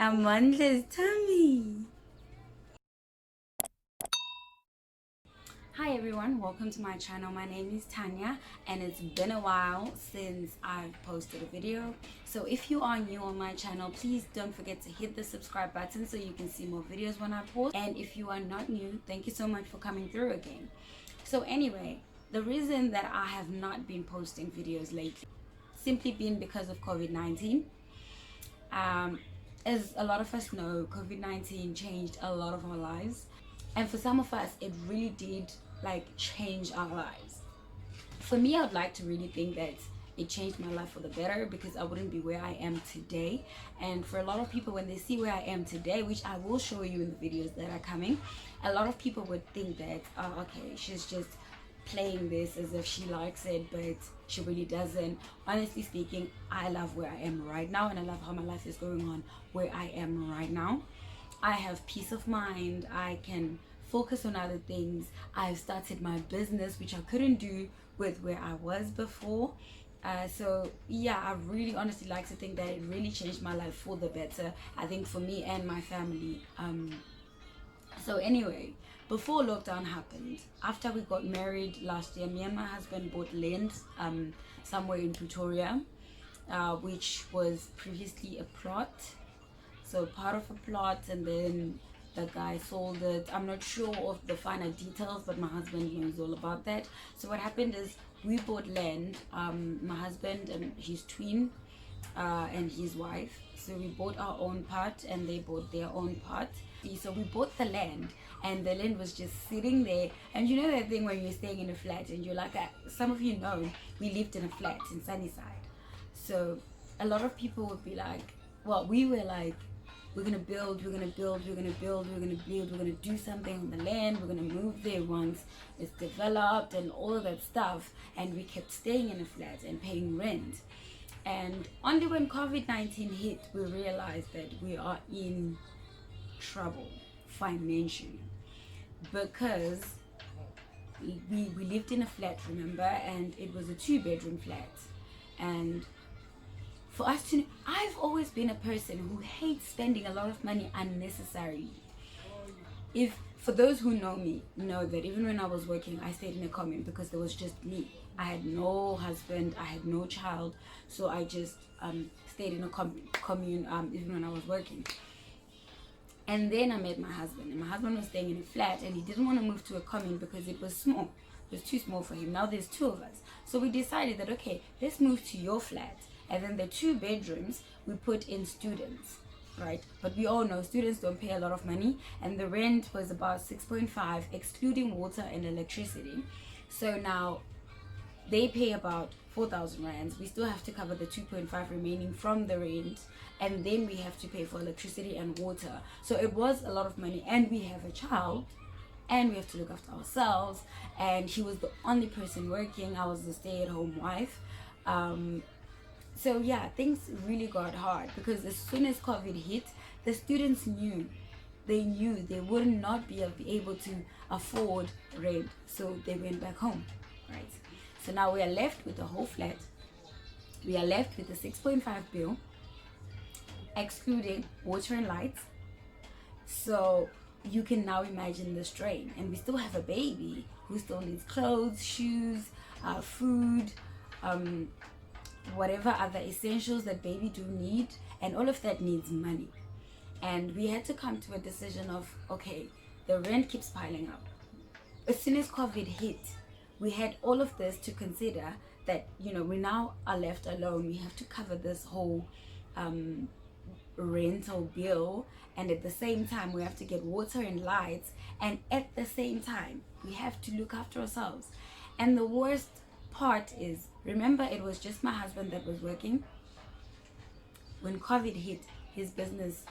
Amanda's tummy. Hi everyone, welcome to my channel. My name is Tanya and it's been a while since I've posted a video. So if you are new on my channel, please don't forget to hit the subscribe button so you can see more videos when I post. And if you are not new, thank you so much for coming through again. So anyway, the reason that I have not been posting videos lately simply been because of COVID-19. As a lot of us know, COVID-19 changed a lot of our lives, and for some of us it really did change our lives. For me, I would like to really think that it changed my life for the better, because I wouldn't be where I am today. And for a lot of people, when they see where I am today, which I will show you in the videos that are coming, a lot of people would think that, oh, okay, she's just playing this as if she likes it, but she really doesn't. Honestly speaking, I love where I am right now, and I love how my life is going on where I am right now. I have peace of mind. I can focus on other things. I've started my business, which I couldn't do with where I was before. So yeah, I really honestly like to think that it really changed my life for the better, I think, for me and my family. So anyway, before lockdown happened, after we got married last year, me and my husband bought land somewhere in Pretoria, which was previously a plot. So part of a plot, and then the guy sold it. I'm not sure of the finer details, but my husband knows all about that. So what happened is, we bought land, my husband and his twin and his wife. So we bought our own part and they bought their own part. So we bought the land, and the land was just sitting there. And you know that thing when you're staying in a flat and you're like, some of you know, we lived in a flat in Sunnyside. So a lot of people would be like, well, we were like, we're gonna build, we're gonna build, we're gonna build, we're gonna build, we're gonna do something on the land, we're gonna move there once it's developed and all of that stuff. And we kept staying in a flat and paying rent. And only when COVID-19 hit, we realized that we are in trouble financially, because we lived in a flat, remember, and it was a 2-bedroom flat. And for us to, I've always been a person who hates spending a lot of money unnecessarily. If for those who know me, know that even when I was working, I stayed in a commune because there was just me. I had no husband, I had no child, so I just stayed in a commune even when I was working. And then I met my husband, and my husband was staying in a flat, and he didn't want to move to a commune because it was small. It was too small for him. Now there's 2 of us, so we decided that, okay, let's move to your flat, and then the 2 bedrooms we put in students, right? But we all know students don't pay a lot of money, and the rent was about 6.5 excluding water and electricity. So now they pay about 4,000 rands. We still have to cover the 2.5 remaining from the rent, and then we have to pay for electricity and water. So it was a lot of money, and we have a child, and we have to look after ourselves. And he was the only person working. I was the stay-at-home wife. So yeah, things really got hard, because as soon as COVID hit, the students knew they would not be able to afford rent, so they went back home, right? So now we are left with the whole flat. We are left with the 6.5 bill, excluding water and lights. So you can now imagine the strain. And we still have a baby who still needs clothes, shoes, food, whatever other essentials that baby do need, and all of that needs money. And we had to come to a decision of, okay, the rent keeps piling up. As soon as COVID hit, we had all of this to consider, that, you know, we now are left alone. We have to cover this whole rental bill, and at the same time we have to get water and lights, and at the same time we have to look after ourselves. And the worst part is, remember, it was just my husband that was working. When COVID hit, his business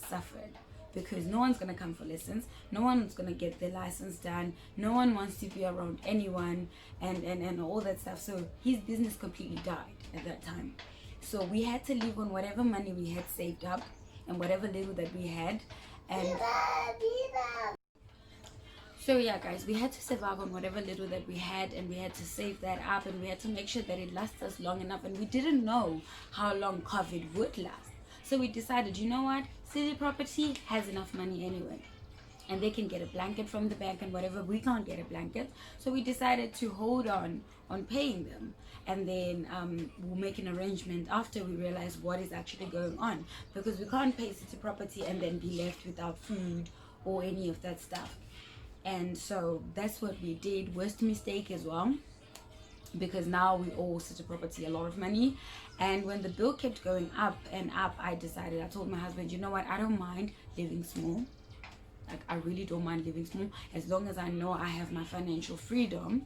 suffered, because no one's gonna come for lessons, no one's gonna get their license done, no one wants to be around anyone, and all that stuff. So his business completely died at that time. So we had to live on whatever money we had saved up and whatever little that we had. And so yeah, guys, we had to survive on whatever little that we had, and we had to save that up, and we had to make sure that it lasts us long enough. And we didn't know how long COVID would last. So we decided, you know what, city property has enough money anyway, and they can get a blanket from the bank and whatever. We can't get a blanket, so we decided to hold on paying them, and then we'll make an arrangement after we realize what is actually going on, because we can't pay city property and then be left without food or any of that stuff. And so that's what we did. Worst mistake as well, because now we owe city property a lot of money. And when the bill kept going up and up, I told my husband, you know what, I don't mind living small. Like, I really don't mind living small, as long as I know I have my financial freedom.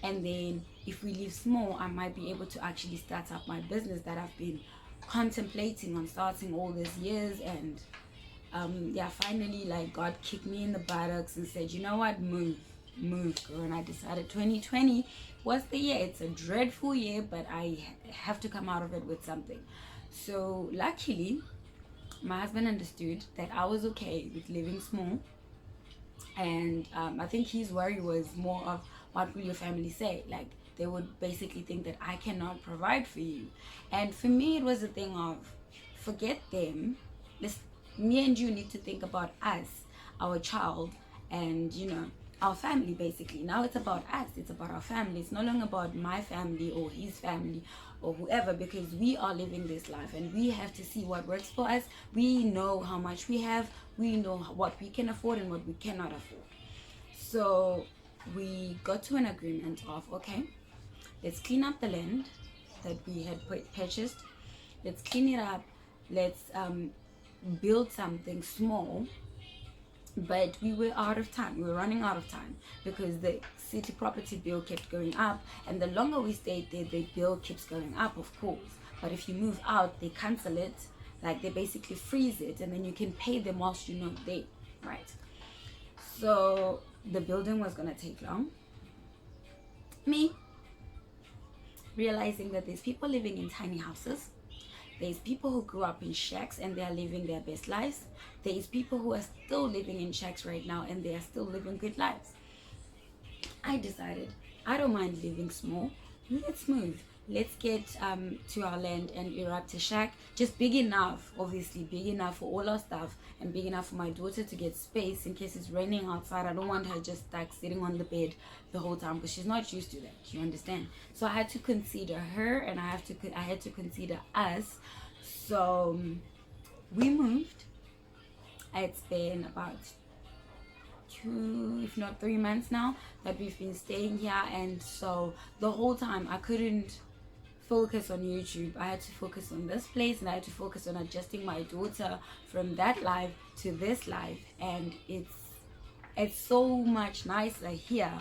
And then if we live small, I might be able to actually start up my business that I've been contemplating on starting all these years. And finally, like, God kicked me in the buttocks and said, you know what, move, girl. And I decided 2020 was the year. It's a dreadful year, but I have to come out of it with something. So luckily, my husband understood that I was okay with living small. And I think his worry was more of, what will your family say? Like, they would basically think that I cannot provide for you. And for me, it was a thing of, forget them. Me and you need to think about us, our child, and, you know, our family. Basically now it's about us, it's about our family. It's no longer about my family or his family or whoever, because we are living this life and we have to see what works for us. We know how much we have, we know what we can afford and what we cannot afford. So we got to an agreement of, okay, let's clean up the land that we had purchased, let's clean it up, let's build something small. But we were out of time, we were running out of time, because the city property bill kept going up, and the longer we stayed there, the bill keeps going up, of course. But if you move out, they cancel it, like they basically freeze it, and then you can pay them whilst you're not there, right? So the building was gonna take long. Me realizing that there's people living in tiny houses, there's people who grew up in shacks and they are living their best lives. There's people who are still living in shacks right now and they are still living good lives. I decided, I don't mind living small. Let's move. Let's get to our land and erect a shack, just big enough, obviously big enough for all our stuff, and big enough for my daughter to get space in case it's raining outside. I don't want her just like sitting on the bed the whole time, because she's not used to that, you understand? So I had to consider her, and I had to consider us. So we moved. It's been about 2, if not 3 months now that we've been staying here, and so the whole time I couldn't focus on YouTube. I had to focus on this place, and I had to focus on adjusting my daughter from that life to this life. And it's so much nicer here,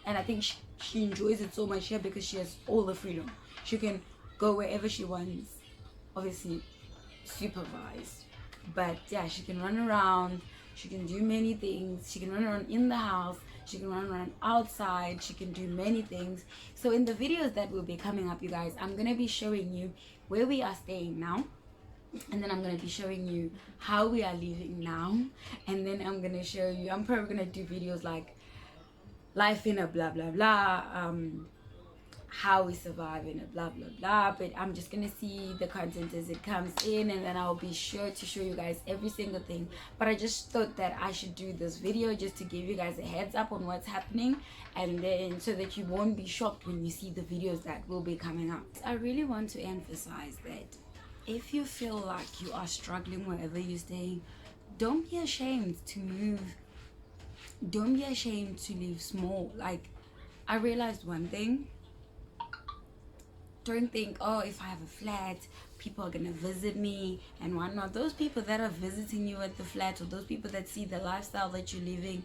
and I think she enjoys it so much here because she has all the freedom. She can go wherever she wants, obviously supervised, but yeah, she can run around, she can do many things. She can run around in the house, she can run around outside, she can do many things. So in the videos that will be coming up, you guys, I'm gonna be showing you where we are staying now, and then I'm gonna be showing you how we are living now, and then I'm gonna show you, I'm probably gonna do videos like life in a blah blah blah, how we survive in a blah blah blah. But I'm just gonna see the content as it comes in, and then I'll be sure to show you guys every single thing. But I just thought that I should do this video just to give you guys a heads up on what's happening, and then so that you won't be shocked when you see the videos that will be coming up. I really want to emphasize that if you feel like you are struggling wherever you're staying, don't be ashamed to move. Don't be ashamed to live small. Like, I realized one thing. Don't think, oh, if I have a flat, people are gonna visit me and whatnot. Those people that are visiting you at the flat, or those people that see the lifestyle that you're living,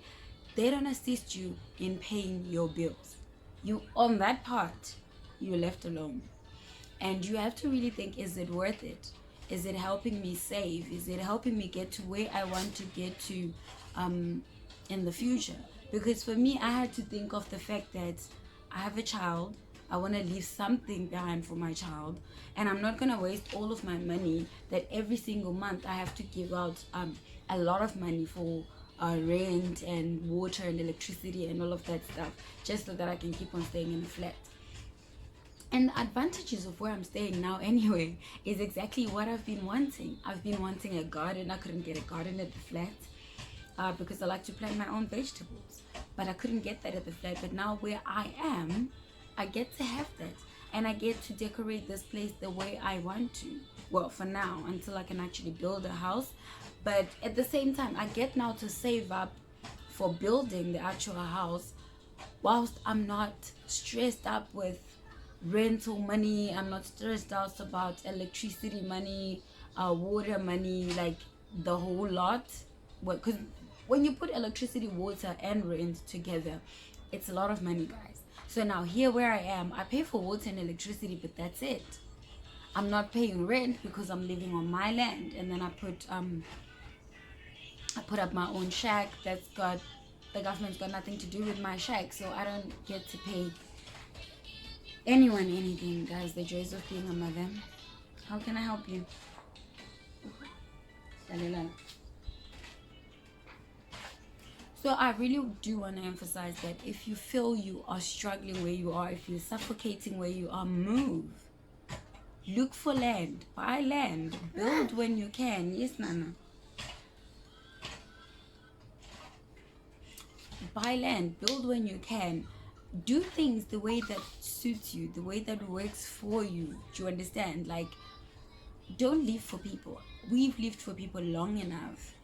they don't assist you in paying your bills. You, on that part, you're left alone. And you have to really think, is it worth it? Is it helping me save? Is it helping me get to where I want to get to in the future? Because for me, I had to think of the fact that I have a child. I want to leave something behind for my child, and I'm not going to waste all of my money that every single month I have to give out a lot of money for rent and water and electricity and all of that stuff, just so that I can keep on staying in a flat. And the advantages of where I'm staying now anyway is exactly what I've been wanting. I've been wanting a garden. I couldn't get a garden at the flat because I like to plant my own vegetables. But I couldn't get that at the flat. But now where I am, I get to have that. And I get to decorate this place the way I want to. Well, for now, until I can actually build a house. But at the same time, I get now to save up for building the actual house whilst I'm not stressed up with rental money. I'm not stressed out about electricity money, water money, like the whole lot. Because when you put electricity, water, and rent together, it's a lot of money, guys. So now here where I am, I pay for water and electricity, but that's it. I'm not paying rent because I'm living on my land, and then I put up my own shack that's got, the government's got nothing to do with my shack, so I don't get to pay anyone anything, guys. The joys of being a mother. How can I help you? So I really do want to emphasize that if you feel you are struggling where you are, if you're suffocating where you are, move. Look for land. Buy land. Build when you can. Yes, Nana. Buy land. Build when you can. Do things the way that suits you, the way that works for you. Do you understand? Like, don't live for people. We've lived for people long enough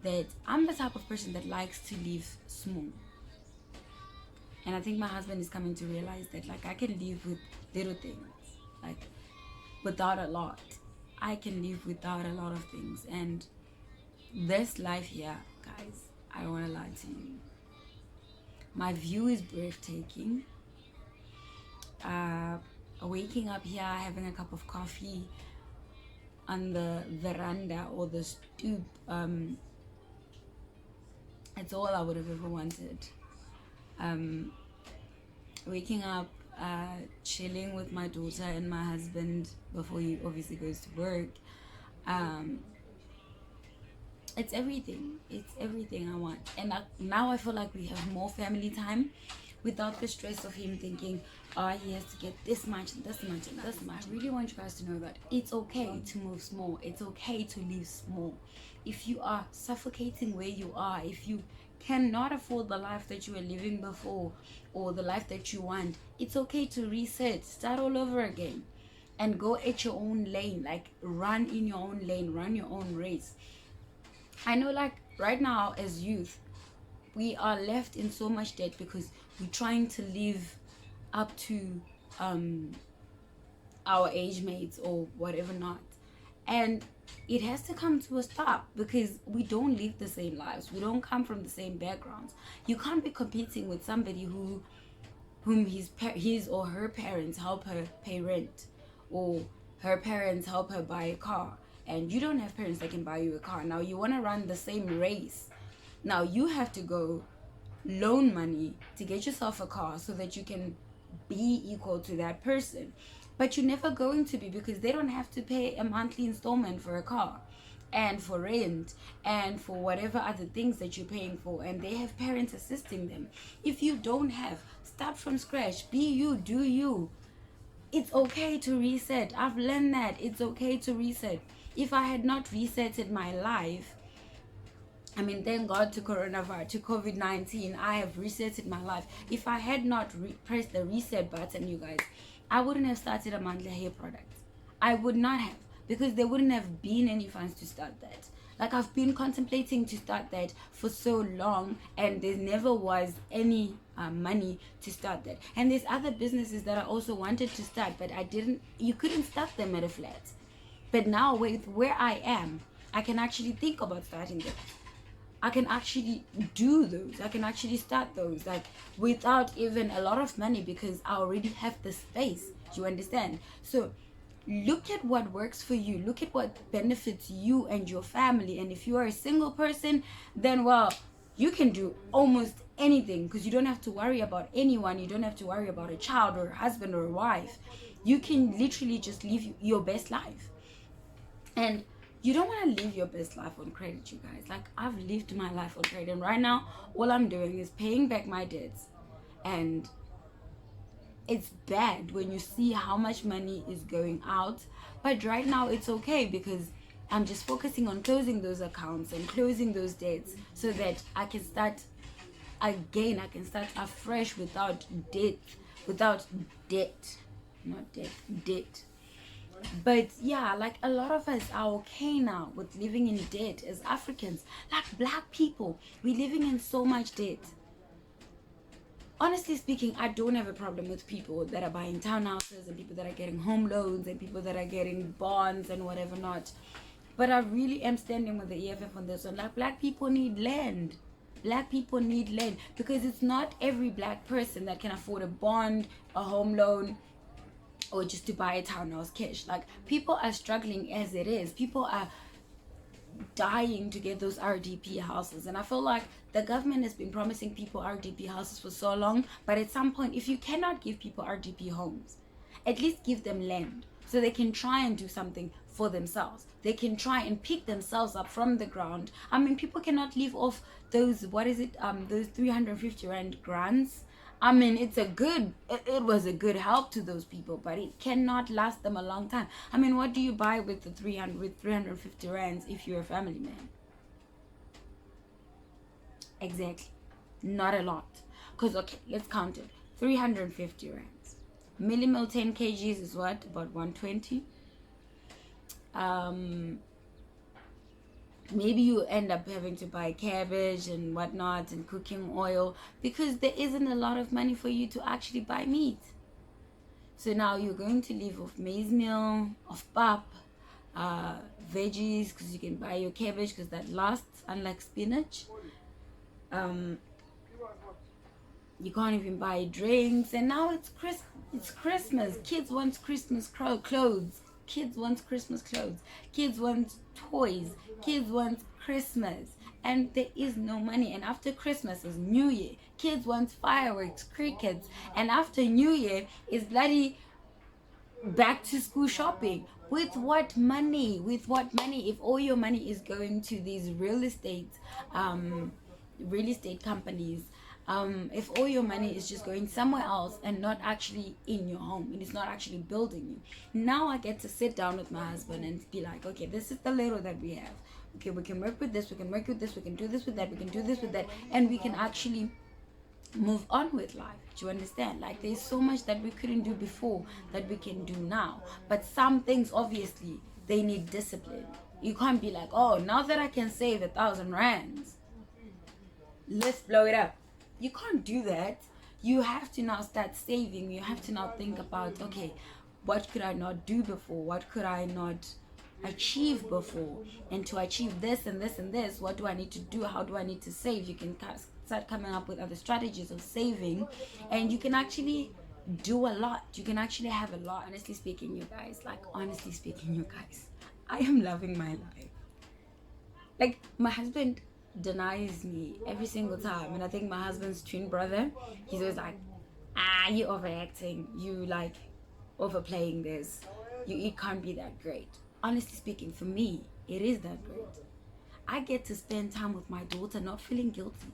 that I'm the type of person that likes to live small. And I think my husband is coming to realize that, like, I can live with little things, like without a lot. I can live without a lot of things. And this life here, guys, I don't want to lie to you, my view is breathtaking. Waking up here, having a cup of coffee on the veranda or the stoop, it's all I would have ever wanted. Waking up, chilling with my daughter and my husband before he obviously goes to work. It's everything. It's everything I want. And now I feel like we have more family time without the stress of him thinking, oh, he has to get this much and this much and this much. I really want you guys to know that it's okay to move small. It's okay to live small. If you are suffocating where you are, if you cannot afford the life that you were living before or the life that you want, it's okay to reset, start all over again, and go at your own lane. Like, run in your own lane, run your own race. I know, like, right now as youth, we are left in so much debt because we're trying to live up to our age mates or whatever not. And it has to come to a stop because we don't live the same lives. We don't come from the same backgrounds. You can't be competing with somebody whom his or her parents help her pay rent, or her parents help her buy a car, and you don't have parents that can buy you a car. Now you want to run the same race. Now you have to go loan money to get yourself a car so that you can be equal to that person. But you're never going to be, because they don't have to pay a monthly installment for a car and for rent and for whatever other things that you're paying for, and they have parents assisting them. If you don't have, start from scratch. Be you, do you. It's okay to reset. I've learned that it's okay to reset. If I had not resetted my life, I mean, thank God to coronavirus, to COVID-19, I have resetted my life. If I had not pressed the reset button, you guys, I wouldn't have started a monthly hair product. I would not have, because there wouldn't have been any funds to start that. Like, I've been contemplating to start that for so long, and there never was any money to start that. And there's other businesses that I also wanted to start, but you couldn't start them at a flat. But now with where I am, I can actually think about starting them. I can actually do those. I can actually start those, like, without even a lot of money, because I already have the space. Do you understand? So look at what works for you. Look at what benefits you and your family. And if you are a single person, then, well, you can do almost anything, because you don't have to worry about anyone. You don't have to worry about a child or a husband or a wife. You can literally just live your best life. And you don't want to live your best life on credit, you guys. Like, I've lived my life on credit, and right now all I'm doing is paying back my debts and it's bad when you see how much money is going out. But right now it's okay because I'm just focusing on closing those accounts and closing those debts so that I can start again. I can start afresh without debt, without debt, not debt, debt. But yeah, like a lot of us are okay now with living in debt as Africans. Like black people, we're living in so much debt. Honestly speaking, I don't have a problem with people that are buying townhouses and people that are getting home loans and people that are getting bonds and whatever not. But I really am standing with the EFF on this one. Like, black people need land. Black people need land because it's not every black person that can afford a bond, a home loan, or just to buy a townhouse cash. Like, people are struggling as it is. People are dying to get those RDP houses, and I feel like the government has been promising people RDP houses for so long, but at some point, if you cannot give people RDP homes, at least give them land so they can try and do something for themselves. They can try and pick themselves up from the ground. I mean, people cannot live off those, what is it, those 350 rand grants. I mean, it was a good help to those people, but it cannot last them a long time. I mean, what do you buy with the 350 rands if you're a family man? Exactly. Not a lot. Because, okay, let's count it. 350 rands. Millimil 10 kgs is what? About 120. Maybe you end up having to buy cabbage and whatnot and cooking oil because there isn't a lot of money for you to actually buy meat. So now you're going to live off maize meal, off pap, veggies, because you can buy your cabbage because that lasts, unlike spinach. You can't even buy drinks, and now it's Christmas. Kids want Christmas clothes. Kids want Christmas clothes. Kids want toys. Kids want Christmas. And there is no money. And after Christmas is New Year. Kids want fireworks, crickets. And after New Year is bloody back to school shopping. With what money? With what money? If all your money is going to these real estate companies, if all your money is just going somewhere else and not actually in your home and it's not actually building you. Now I get to sit down with my husband and be like, okay, this is the little that we have. Okay, we can work with this, we can work with this, we can do this with that, we can do this with that, and we can actually move on with life. Do you understand? Like, there's so much that we couldn't do before that we can do now. But some things, obviously, they need discipline. You can't be like, oh, now that I can save 1,000 rands, let's blow it up. You can't do that. You have to now start saving. You have to now think about, okay, what could I not do before? What could I not achieve before? And to achieve this and this and this, what do I need to do? How do I need to save? You can start coming up with other strategies of saving, and you can actually do a lot. You can actually have a lot. Honestly speaking, you guys, I am loving my life. Like, my husband denies me every single time, and I think my husband's twin brother, he's always like, you overacting, you like overplaying this, it can't be that great. Honestly speaking, for me, it is that great. I get to spend time with my daughter, not feeling guilty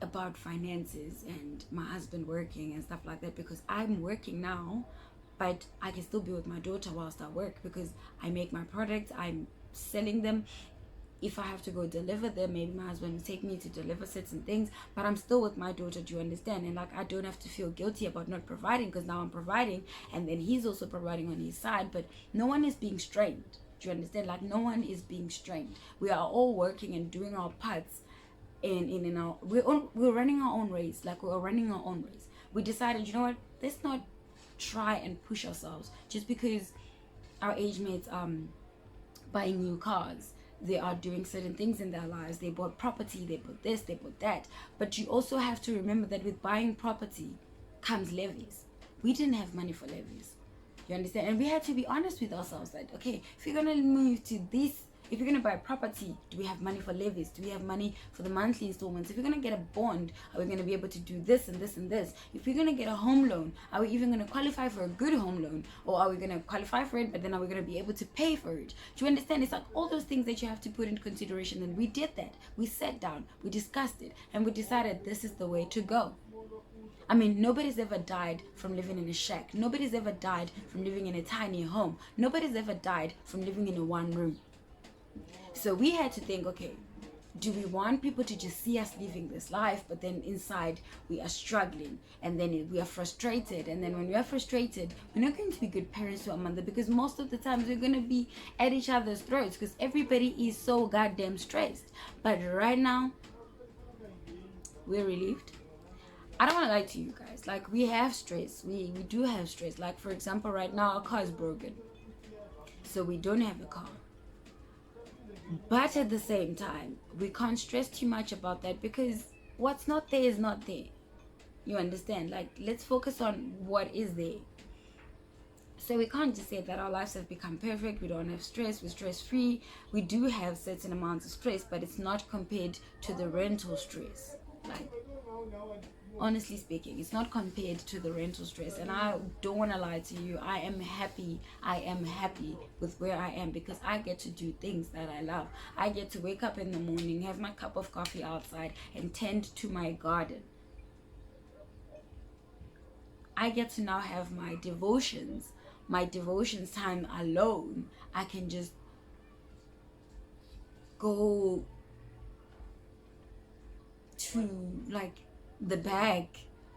about finances and my husband working and stuff like that, because I'm working now, but I can still be with my daughter whilst I work because I make my products, I'm selling them. If I have to go deliver them, maybe my husband will take me to deliver certain things, but I'm still with my daughter. Do you understand? And like, I don't have to feel guilty about not providing because now I'm providing, and then he's also providing on his side, but no one is being strained. Do you understand? Like, no one is being strained. We are all working and doing our parts in our, we're running our own race. Like, we're running our own race. We decided, you know what, let's not try and push ourselves just because our age mates buying new cars, they are doing certain things in their lives, they bought property, they bought this, they bought that. But you also have to remember that with buying property comes levies. We didn't have money for levies, you understand? And we had to be honest with ourselves that, okay, if you're gonna move to this, if you're gonna buy property, do we have money for levies? Do we have money for the monthly installments? If you're gonna get a bond, are we gonna be able to do this and this and this? If we're gonna get a home loan, are we even gonna qualify for a good home loan? Or are we gonna qualify for it, but then are we gonna be able to pay for it? Do you understand? It's like all those things that you have to put into consideration, and we did that. We sat down, we discussed it, and we decided this is the way to go. I mean, nobody's ever died from living in a shack. Nobody's ever died from living in a tiny home. Nobody's ever died from living in a one room. So we had to think, okay, do we want people to just see us living this life, but then inside we are struggling, and then we are frustrated, and then when we are frustrated, we're not going to be good parents to our mother, because most of the times we're going to be at each other's throats because everybody is so goddamn stressed. But right now, we're relieved. I don't want to lie to you guys. Like, we have stress. We do have stress. Like, for example, right now our car is broken, so we don't have a car. But at the same time, we can't stress too much about that, because what's not there is not there. You understand? Like, let's focus on what is there. So we can't just say that our lives have become perfect. We don't have stress. We're stress free. We do have certain amounts of stress, but it's not compared to the rental stress. Like, honestly speaking, it's not compared to the rental stress. And I don't want to lie to you, I am happy with where I am, because I get to do things that I love. I get to wake up in the morning, have my cup of coffee outside, and tend to my garden. I get to now have my devotions time alone. I can just go to like the back,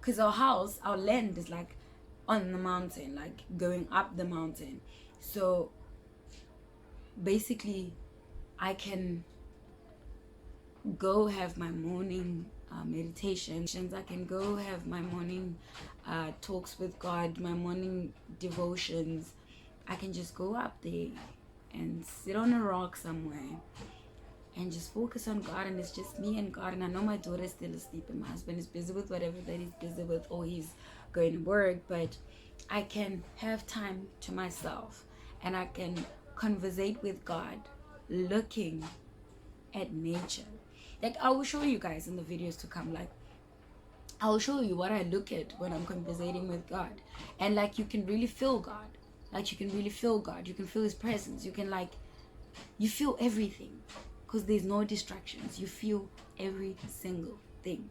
because our land is like on the mountain, like going up the mountain. So basically I can go have my morning meditations. I can go have my morning talks with God, my morning devotions. I can just go up there and sit on a rock somewhere and just focus on God, and it's just me and God. And I know my daughter is still asleep and my husband is busy with whatever that he's busy with, or he's going to work, but I can have time to myself, and I can conversate with God looking at nature. Like, I will show you guys in the videos to come, like I will show you what I look at when I'm conversating with God, and like you can really feel God. Like, you can really feel God. You can feel his presence. You can you feel everything, because there's no distractions. You feel every single thing.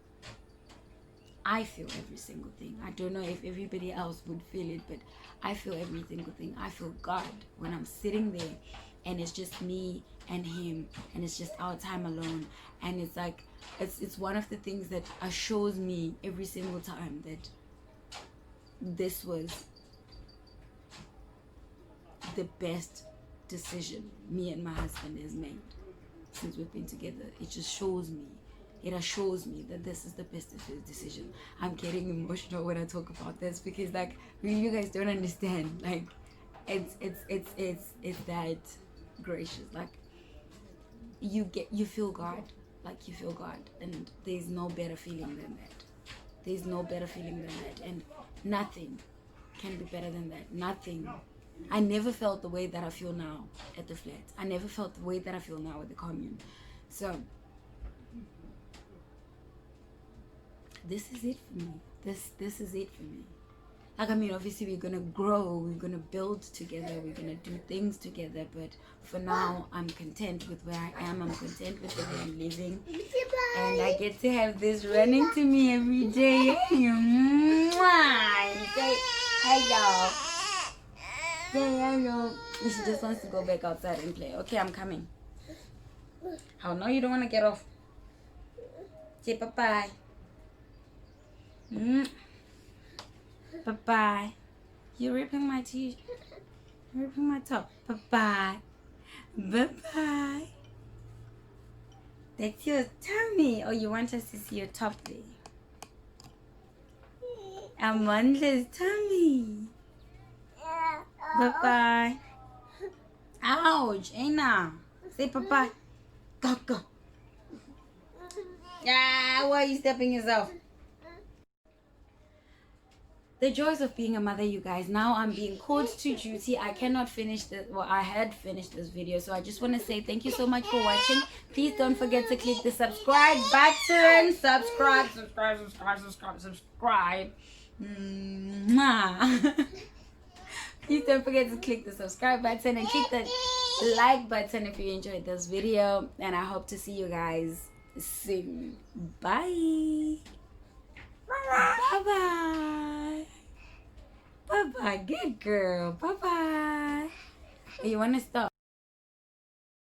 I feel every single thing. I don't know if everybody else would feel it, but I feel every single thing. I feel God when I'm sitting there and it's just me and him, and it's just our time alone. And it's like, it's one of the things that assures me every single time that this was the best decision me and my husband has made since we've been together. It just shows me, it assures me that this is the best decision. I'm getting emotional when I talk about this, because like, really, you guys don't understand. Like, it's that gracious. Like, you feel God. Like, you feel God, and there's no better feeling than that. There's no better feeling than that, and nothing can be better than that. Nothing. I never felt the way that I feel now at the flat. I never felt the way that I feel now at the commune. So this is it for me. This is it for me. Like, I mean, obviously we're gonna grow, we're gonna build together, we're gonna do things together, but for now I'm content with where I am. I'm content with the way I'm living, and I get to have this running to me every day. Hey y'all. She just wants to go back outside and play. Okay, I'm coming. Oh no, you don't want to get off. Say bye-bye. Bye-bye. You're ripping my t-shirt. You're ripping my top. Bye-bye. Bye-bye. That's your tummy. Oh, you want us to see your top there? Amanda's tummy. Bye-bye. Ouch, Aina. Say bye-bye. Go, go. Yeah, why are you stepping yourself? The joys of being a mother, you guys. Now I'm being called to duty. I cannot finish this. Well, I had finished this video, so I just want to say thank you so much for watching. Please don't forget to click the subscribe button. Subscribe. Please don't forget to click the subscribe button and click the like button if you enjoyed this video, and I hope to see you guys soon. Bye. Bye bye. Bye bye. Good girl. Bye bye. You want to stop?